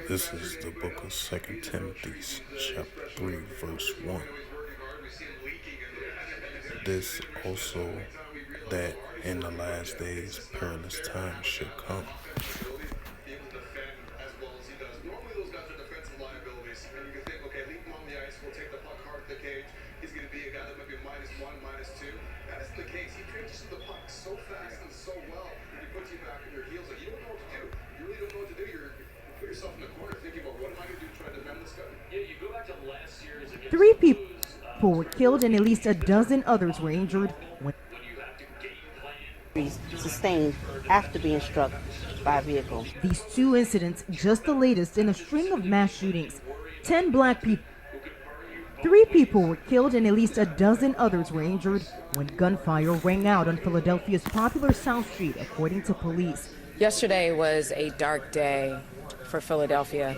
This is the book of Second Timothy, chapter 3, verse 1. This also that in the last days perilous times should come. Three people were killed and at least a dozen others were injured when sustained after being struck by a vehicle. these two incidents, just the latest in a string of mass shootings. 10 black people. 3 people were killed and at least a dozen others were injured when gunfire rang out on Philadelphia's popular South Street, according to police. Yesterday was a dark day for Philadelphia.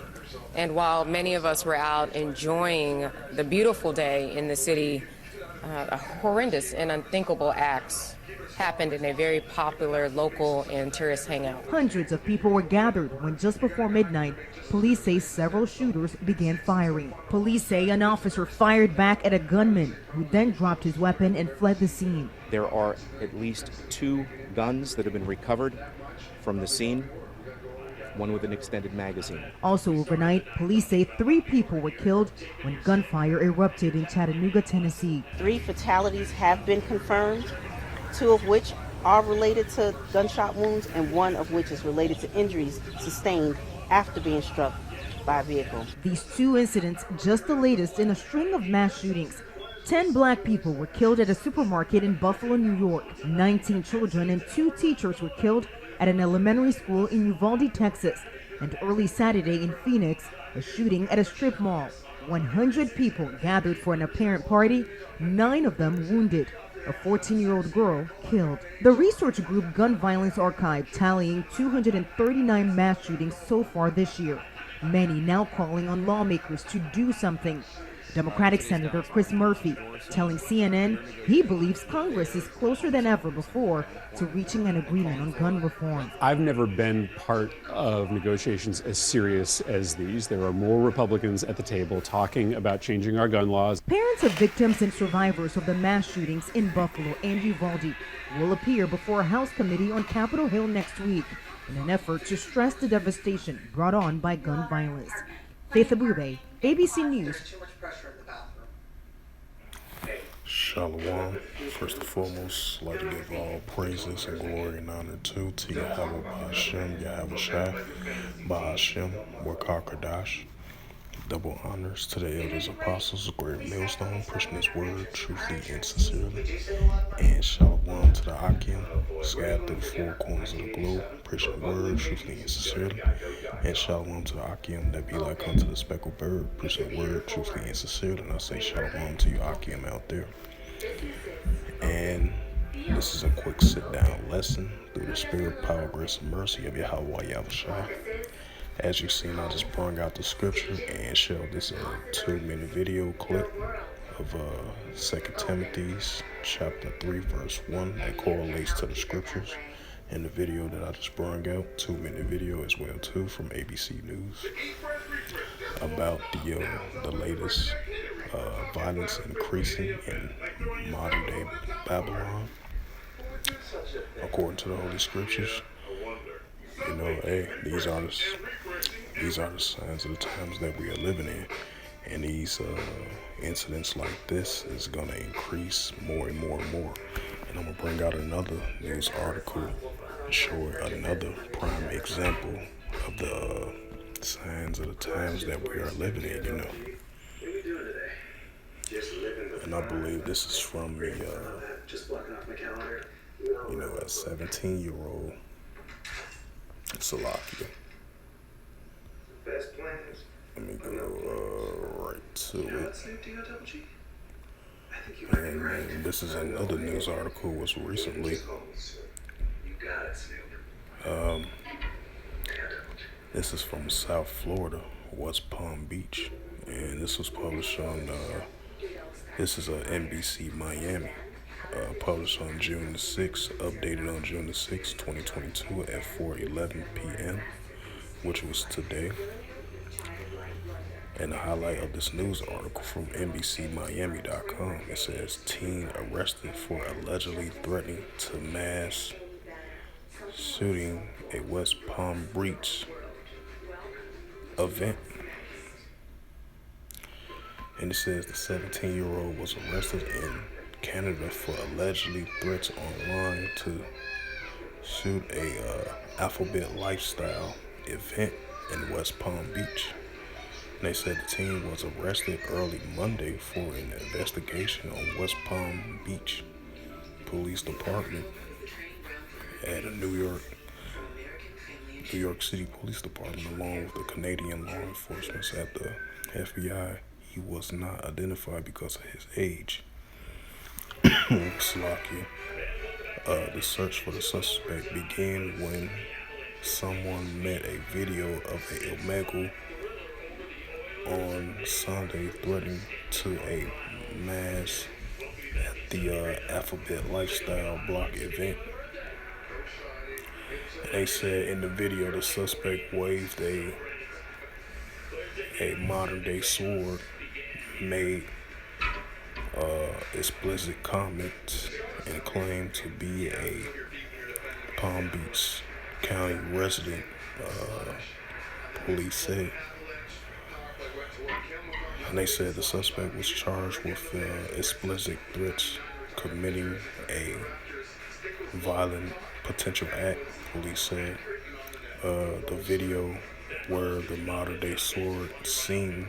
And while many of us were out enjoying the beautiful day in the city, horrendous and unthinkable acts happened in a very popular local and tourist hangout. Hundreds of people were gathered when just before midnight, police say several shooters began firing. Police say an officer fired back at a gunman who then dropped his weapon and fled the scene. There are at least 2 guns that have been recovered from the scene, one with an extended magazine. Also overnight, police say 3 people were killed when gunfire erupted in Chattanooga, Tennessee. 3 fatalities have been confirmed, 2 of which are related to gunshot wounds and 1 of which is related to injuries sustained after being struck by a vehicle. These 2 incidents, just the latest in a string of mass shootings. 10 black people were killed at a supermarket in Buffalo, New York. 19 children and 2 teachers were killed at an elementary school in Uvalde, Texas. And early Saturday in Phoenix, a shooting at a strip mall. 100 people gathered for an apparent party, 9 of them wounded. A 14-year-old girl killed. The research group Gun Violence Archive tallying 239 mass shootings so far this year. Many now calling on lawmakers to do something. Democratic Senator Chris Murphy telling CNN he believes Congress is closer than ever before to reaching an agreement on gun reform. I've never been part of negotiations as serious as these. There are more Republicans at the table talking about changing our gun laws. Parents of victims and survivors of the mass shootings in Buffalo and Uvalde will appear before a House committee on Capitol Hill next week in an effort to stress the devastation brought on by gun violence. Faith Abube, ABC News. Shalom. First and foremost, I'd like to give all praises and glory and honor to Yahweh Ba'ashem, Yahweh Shai, Ba'ashem, Wakakadash. Double honors to the elders, apostles, great millstone, pushing his word truthfully and sincerely. And shalom to the Akim, scattered through the 4 corners of the globe, pushing the word truthfully and sincerely. And shalom to the Akim that be like unto the speckled bird, pushing the word truthfully and sincerely. And I say shalom to you Akim out there. And this is a quick sit-down lesson through the spirit, power, grace, and mercy of Yahweh Yahushua. As you've seen, I just brought out the scripture and showed this 2-minute video clip of 2 Timothy chapter 3 verse 1 that correlates to the scriptures. And the video that I just brought out, 2-minute video as well too, from ABC News about the latest violence increasing in modern day Babylon according to the Holy Scriptures. You know, hey, these are the signs of the times that we are living in, and these incidents like this is gonna increase more and more and more. And I'm gonna bring out another news article and show another prime example of the signs of the times that we are living in. You know, and I believe this is from the a 17-year-old Salakia. Let me go right to it. And this is another news article was recently. This is from South Florida, West Palm Beach, and this was published on. This is a NBC Miami published on June the 6th, updated on June the 6th, 2022 at 4:11 p.m., which was today. And the highlight of this news article from NBCMiami.com, it says teen arrested for allegedly threatening to mass shooting a West Palm Beach event. And it says the 17-year-old was arrested in Canada for allegedly threats online to shoot a alphabet lifestyle event in West Palm Beach. And they said the teen was arrested early Monday for an investigation on West Palm Beach Police Department at a New York City Police Department, along with the Canadian law enforcement at the FBI. He was not identified because of his age. Slovakia. The search for the suspect began when someone met a video of a illegal on Sunday threatening to a mass at the Alphabet Lifestyle Block event. They said in the video the suspect waved a modern day sword, made explicit comments, and claimed to be a Palm Beach County resident, police said. And they said the suspect was charged with explicit threats, committing a violent potential act, police said. The video where the modern day sword seen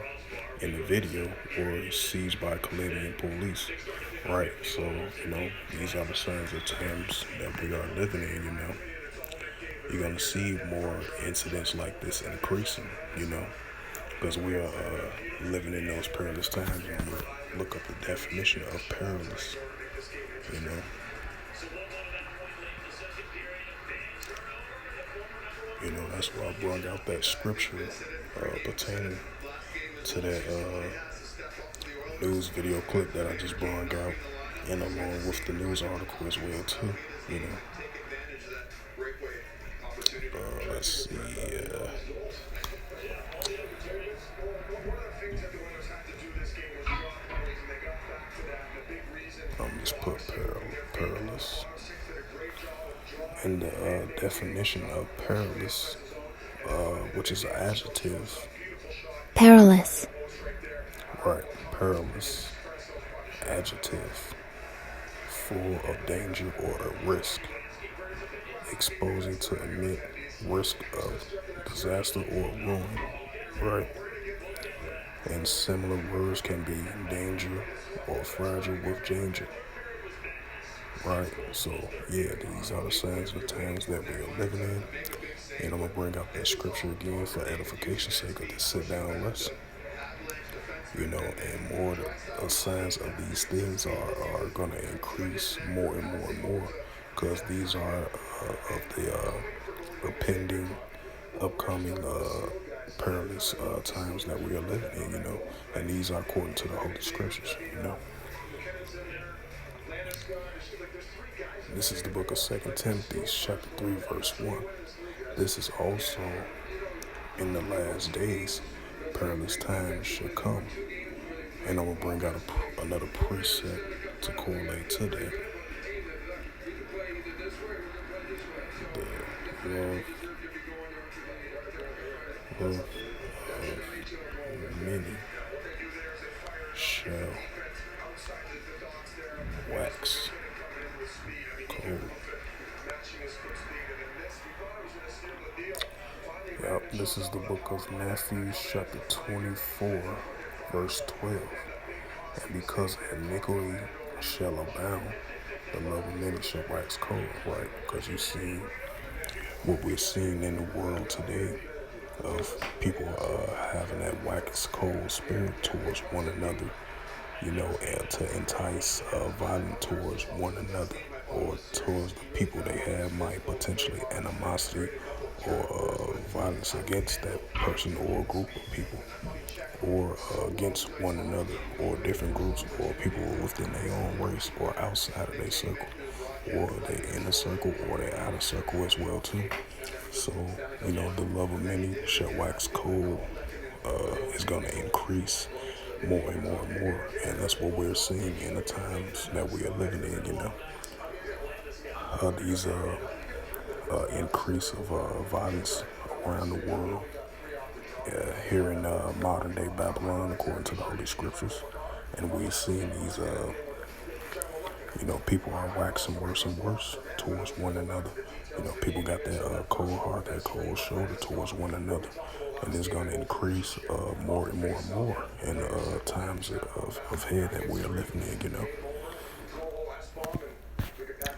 in the video was seized by Canadian police. Right, so, these are the signs of times that we are living in, You're going to see more incidents like this increasing, because we are living in those perilous times. When you look up the definition of perilous, that's why I brought out that scripture pertaining to that news video clip that I just brought out, and along with the news article as well too. Let's see. I'm just put perilous. And the definition of perilous, which is an adjective. Perilous. Right, perilous. Adjective. Full of danger or a risk. Exposing to emit risk of disaster or ruin. Right. And similar words can be danger or fragile with danger. Right, so yeah, these are the signs and the times that we are living in. And I'm going to bring out that scripture again for edification's sake of this sit down lesson. And more the signs of these things are going to increase more and more and more, because these are of the impending, upcoming perilous times that we are living in, and these are according to the Holy Scriptures, This is the book of 2 Timothy, chapter 3, verse 1. This is also in the last days, perilous times shall come. And I'm going to bring out another precept to correlate to that. The love of many shall wax cold. Yep, this is the book of Matthew, chapter 24, verse 12. And because iniquity shall abound, the love of many shall wax cold. Right, because you see what we're seeing in the world today, of people having that wax cold spirit towards one another, and to entice violence towards one another, or towards the people they have, might potentially animosity or violence against that person or group of people, or against one another, or different groups, or people within their own race, or outside of their circle, or they in a circle, or they out of circle as well too. So the love of many shall wax cold. Is going to increase more and more and more, and that's what we're seeing in the times that we are living in. These increase of violence around the world here in modern day Babylon, according to the Holy Scriptures, and we're seeing these. People are waxing worse and worse towards one another. People got that cold heart, that cold shoulder towards one another, and it's going to increase more and more and more in times of head that we're living in.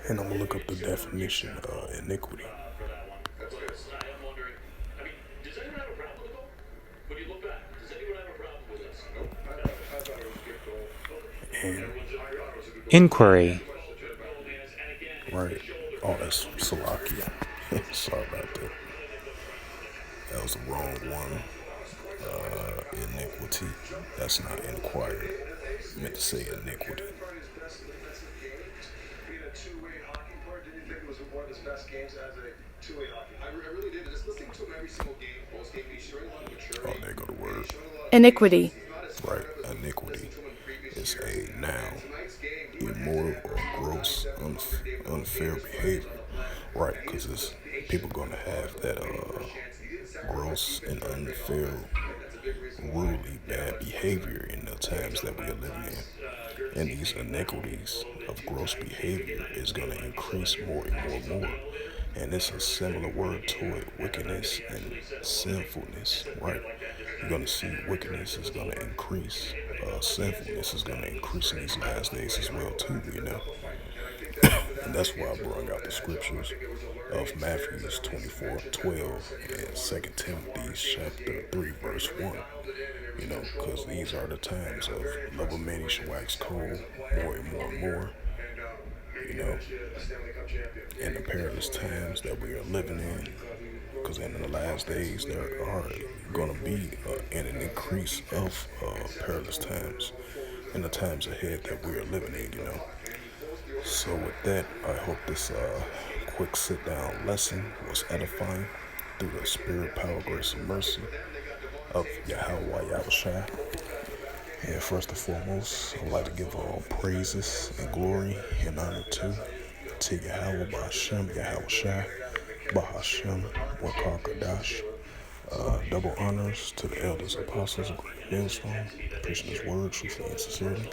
And I'm gonna look up the definition iniquity. And Inquiry. right, oh, that's Salakia. Sorry about that. That was the wrong one. Iniquity. That's not inquiry. I meant to say iniquity. Oh, there go the word. Iniquity. Right, iniquity is a noun, immoral or gross, unfair behavior. Right, because it's people gonna have that gross and unfair, really bad behavior in the times that we are living in. And these iniquities of gross behavior is gonna increase more and more and more. And it's a similar word to it, wickedness and sinfulness, right? You're going to see wickedness is going to increase. Sinfulness is going to increase in these last days as well, too. And that's why I brought out the scriptures of Matthew 24:12 and 2 Timothy chapter 3, verse 1. Because these are the times of love of many shall wax cold, more and more and more. In the perilous times that we are living in, because in the last days there are going to be an increase of perilous times in the times ahead that we are living in. So with that, I hope this quick sit down lesson was edifying through the spirit, power, grace, and mercy of Yahweh Yahushua. And first and foremost, I'd like to give all praises and glory and honor to Yahweh Ba'Shem, Yahushua, Ba'Hashem, Wakar Kadash. Double honors to the elders, apostles, and great millstone, preaching his word truthfully and sincerely.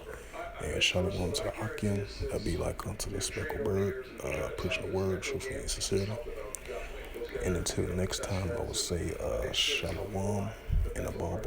And shalom to the Akim, that be like unto the speckled bird, preaching the word truthfully and sincerely. And until next time, I will say shalom and a ball.